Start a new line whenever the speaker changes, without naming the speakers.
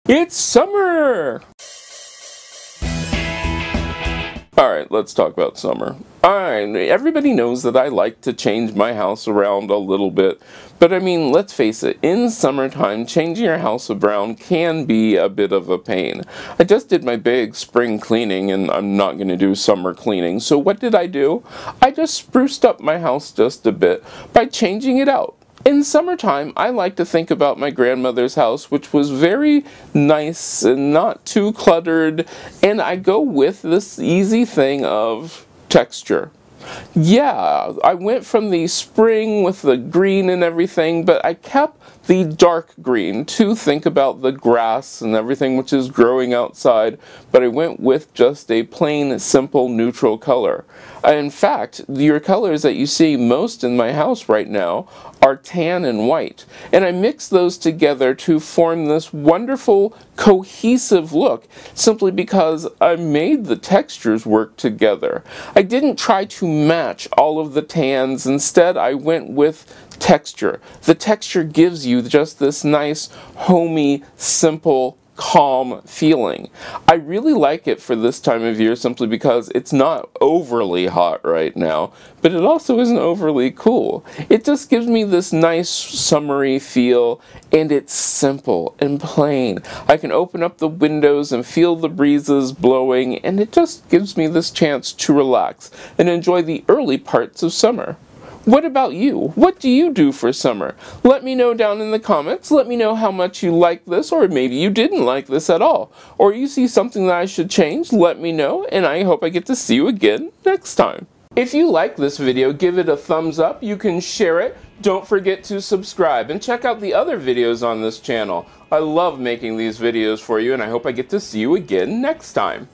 It's summer! Alright, let's talk about summer. Alright, everybody knows that I like to change my house around a little bit, but I mean, let's face it, in summertime, changing your house around can be a bit of a pain. I just did my big spring cleaning, and I'm not going to do summer cleaning, so what did I do? I just spruced up my house just a bit by changing it out. In summertime, I like to think about my grandmother's house, which was very nice and not too cluttered, and I go with this easy thing of texture. Yeah, I went from the spring with the green and everything, but I kept the dark green to think about the grass and everything which is growing outside, but I went with just a plain, simple, neutral color. In fact, your colors that you see most in my house right now are tan and white, and I mixed those together to form this wonderful, cohesive look, simply because I made the textures work together. I didn't try to match all of the tans, instead I went with texture. The texture gives you just this nice, homey, simple, calm feeling. I really like it for this time of year simply because it's not overly hot right now, but it also isn't overly cool. It just gives me this nice summery feel, and it's simple and plain. I can open up the windows and feel the breezes blowing, and it just gives me this chance to relax and enjoy the early parts of summer. What about you? What do you do for summer? Let me know down in the comments. Let me know how much you like this, or maybe you didn't like this at all. Or you see something that I should change, let me know, and I hope I get to see you again next time. If you like this video, give it a thumbs up. You can share it. Don't forget to subscribe and check out the other videos on this channel. I love making these videos for you, and I hope I get to see you again next time.